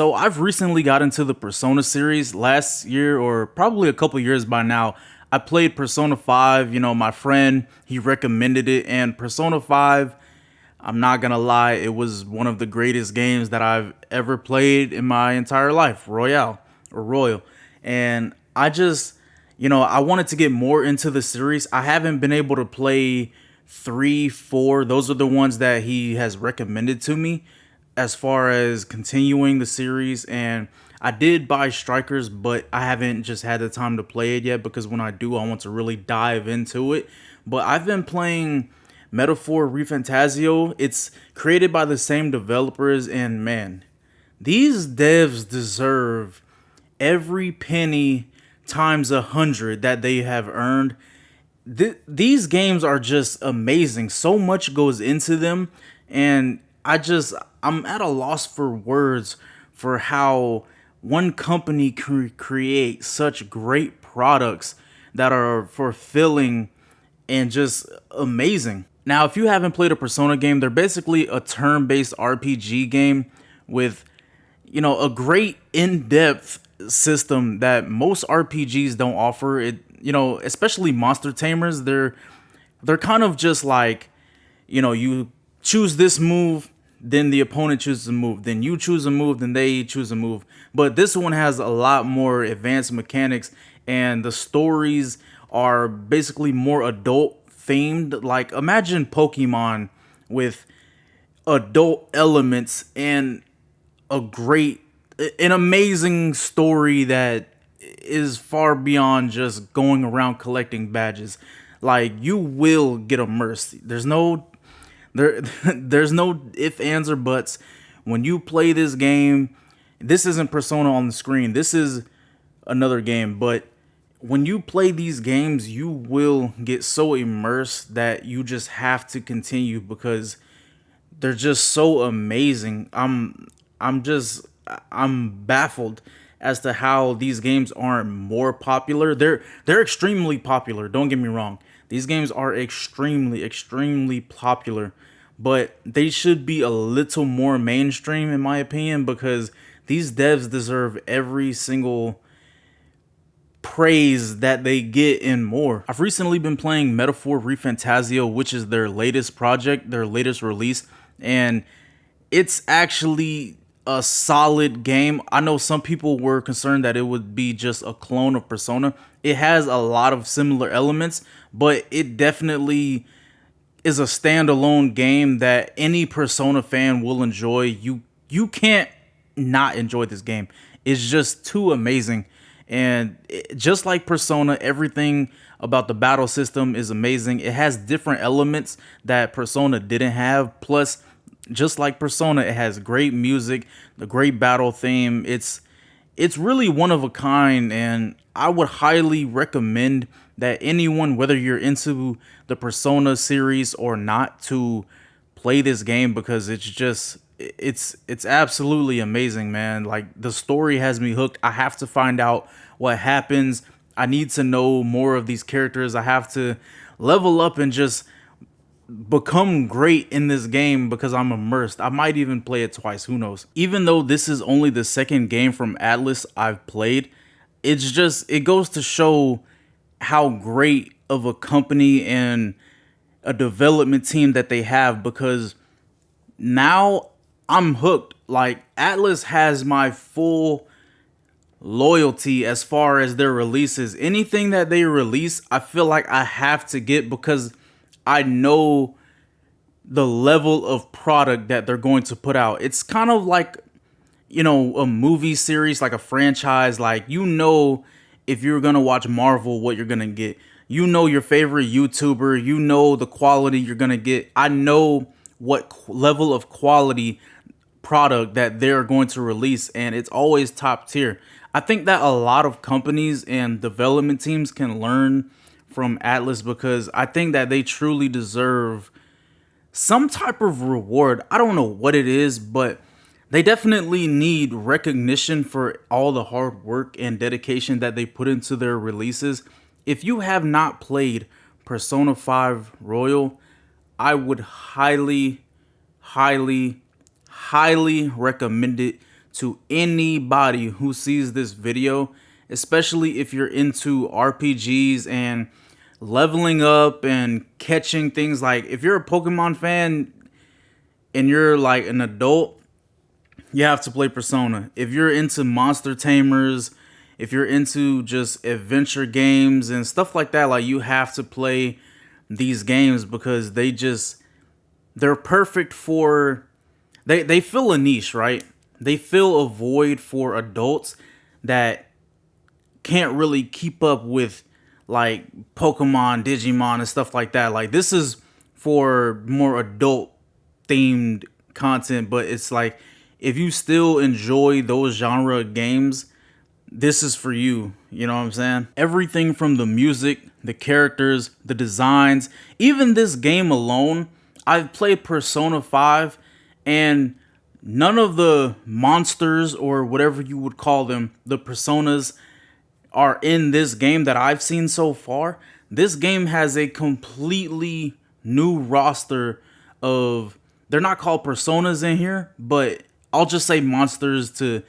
So I've recently got into the Persona series last year, or probably a couple years by now. I played Persona 5, my friend, he recommended it, and Persona 5, I'm not gonna lie, it was one of the greatest games that I've ever played in my entire life, Royal. And I wanted to get more into the series. I haven't been able to play 3, 4. Those are the ones that he has recommended to me as far as continuing the series. And I did buy Strikers, but I haven't just had the time to play it yet, because when I do, I want to really dive into it. But I've been playing Metaphor ReFantazio. It's created by the same developers, and man, these devs deserve every penny times 100 that they have earned. These games are just amazing. So much goes into them, and I'm at a loss for words for how one company can create such great products that are fulfilling and just amazing. Now, if you haven't played a Persona game, they're basically a turn-based RPG game with, a great in-depth system that most RPGs don't offer. Especially Monster Tamers, they're kind of just like, you choose this move, then the opponent chooses a move, then you choose a move, then they choose a move. But this one has a lot more advanced mechanics, and the stories are basically more adult themed. Like, imagine Pokemon with adult elements and an amazing story that is far beyond just going around collecting badges. Like, you will get immersed. There's no ifs, ands, or buts. When you play this game, this isn't Persona on the screen. This is another game, but when you play these games, you will get so immersed that you just have to continue, because they're just so amazing. I'm baffled as to how these games aren't more popular. They're extremely popular. Don't get me wrong. These games are extremely popular, but they should be a little more mainstream, in my opinion, because these devs deserve every single praise that they get and more. I've recently been playing Metaphor ReFantazio, which is their latest project, their latest release, and it's actually a solid game. I know some people were concerned that it would be just a clone of Persona. It has a lot of similar elements, but it definitely is a standalone game that any Persona fan will enjoy. You can't not enjoy this game. It's just too amazing. And just like Persona, everything about the battle system is amazing. It has different elements that Persona didn't have. Plus, just like Persona, it has great music, the great battle theme. It's really one of a kind, and I would highly recommend that anyone, whether you're into the Persona series or not, to play this game, because it's absolutely amazing, man. Like, the story has me hooked. I have to find out what happens. I need to know more of these characters. I have to level up and just become great in this game, because I'm immersed. I might even play it twice, who knows. Even though this is only the second game from Atlus I've played, it goes to show how great of a company and a development team that they have, because now I'm hooked. Like, Atlus has my full loyalty as far as their releases. Anything that they release, I feel like I have to get, because I know the level of product that they're going to put out. It's kind of like, a movie series, like a franchise. Like, if you're going to watch Marvel, what you're going to get. Your favorite YouTuber, the quality you're going to get. I know what level of quality product that they're going to release, and it's always top tier. I think that a lot of companies and development teams can learn from Atlus, because I think that they truly deserve some type of reward. I don't know what it is, but they definitely need recognition for all the hard work and dedication that they put into their releases. If you have not played Persona 5 Royal, I would highly recommend it to anybody who sees this video, especially if you're into RPGs and leveling up and catching things. Like if you're a Pokemon fan and you're like an adult, you have to play Persona. If you're into monster tamers, if you're into just adventure games and stuff like that, like you have to play these games because they're perfect for, they fill a niche, right? They fill a void for adults that can't really keep up with like Pokemon, Digimon, and stuff like that. Like this is for more adult themed content, but it's like if you still enjoy those genre games, this is for you. You know what I'm saying? Everything from the music, the characters, the designs, even this game alone. I've played Persona 5 and none of the monsters or whatever you would call them, the personas are in this game that I've seen so far. This game has a completely new roster of, they're not called personas in here, but I'll just say monsters to,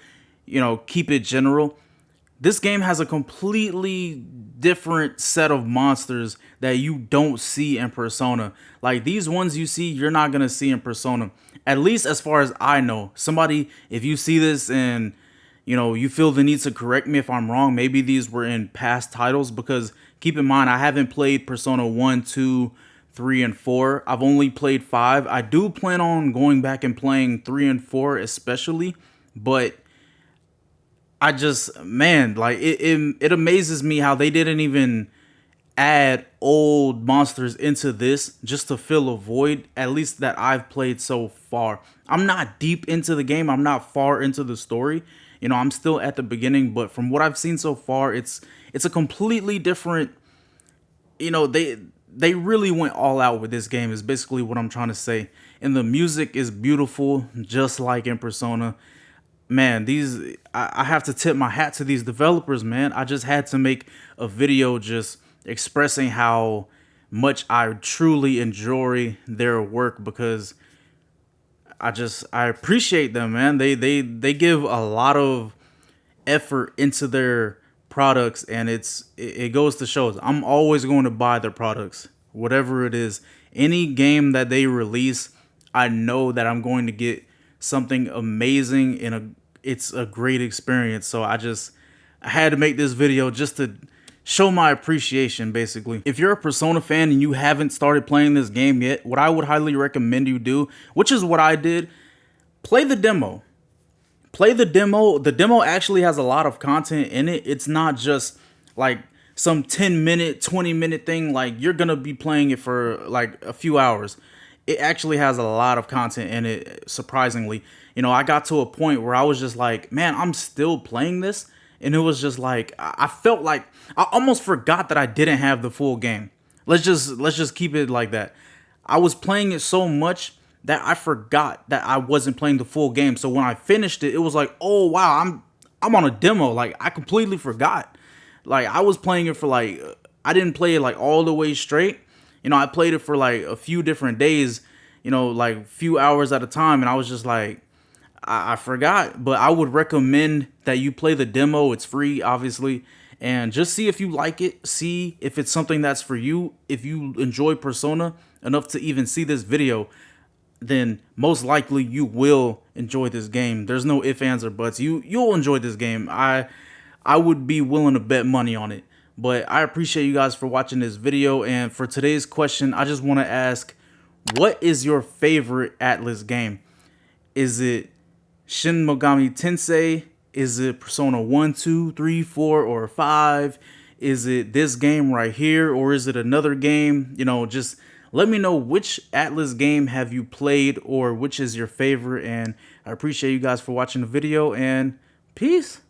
keep it general. This game has a completely different set of monsters that you don't see in Persona. Like these ones you see, you're not going to see in Persona. At least as far as I know. Somebody, if you see this and you feel the need to correct me if I'm wrong, maybe these were in past titles, because keep in mind, I haven't played Persona 1, 2, 3, and 4. I've only played 5. I do plan on going back and playing 3 and 4 especially, but I just, man, like it amazes me how they didn't even add old monsters into this just to fill a void, at least that I've played so far. I'm not deep into the game. I'm not far into the story. I'm still at the beginning, but from what I've seen so far, it's a completely different, they really went all out with this game is basically what I'm trying to say. And the music is beautiful, just like in Persona. Man, I have to tip my hat to these developers, man. I just had to make a video just expressing how much I truly enjoy their work, because I appreciate them, man. They give a lot of effort into their products, and it goes to show. I'm always going to buy their products, whatever it is. Any game that they release, I know that I'm going to get something amazing and it's a great experience. So I had to make this video just to show my appreciation, basically. If you're a Persona fan and you haven't started playing this game yet, what I would highly recommend you do, which is what I did, play the demo. Play the demo. The demo actually has a lot of content in it. It's not just like some 10-minute, 20-minute thing. Like you're going to be playing it for like a few hours. It actually has a lot of content in it, surprisingly. I got to a point where I was just like, man, I'm still playing this. And it was just like, I felt like I almost forgot that I didn't have the full game. Let's just keep it like that. I was playing it so much that I forgot that I wasn't playing the full game. So when I finished it, it was like, oh wow, I'm on a demo. Like I completely forgot. Like I was playing it for like, I didn't play it like all the way straight. I played it for like a few different days, like few hours at a time. And I was just like, I forgot. But I would recommend that you play the demo. It's free, obviously. And just see if you like it. See if it's something that's for you. If you enjoy Persona enough to even see this video, then most likely you will enjoy this game. There's no ifs, ands, or buts. You'll enjoy this game. I would be willing to bet money on it. But I appreciate you guys for watching this video. And for today's question, I just want to ask, what is your favorite Atlus game? Is it Shin Megami Tensei? Is it Persona 1, 2, 3, 4, or 5? Is it this game right here? Or is it another game? Just let me know which Atlus game have you played or which is your favorite. And I appreciate you guys for watching the video, and peace.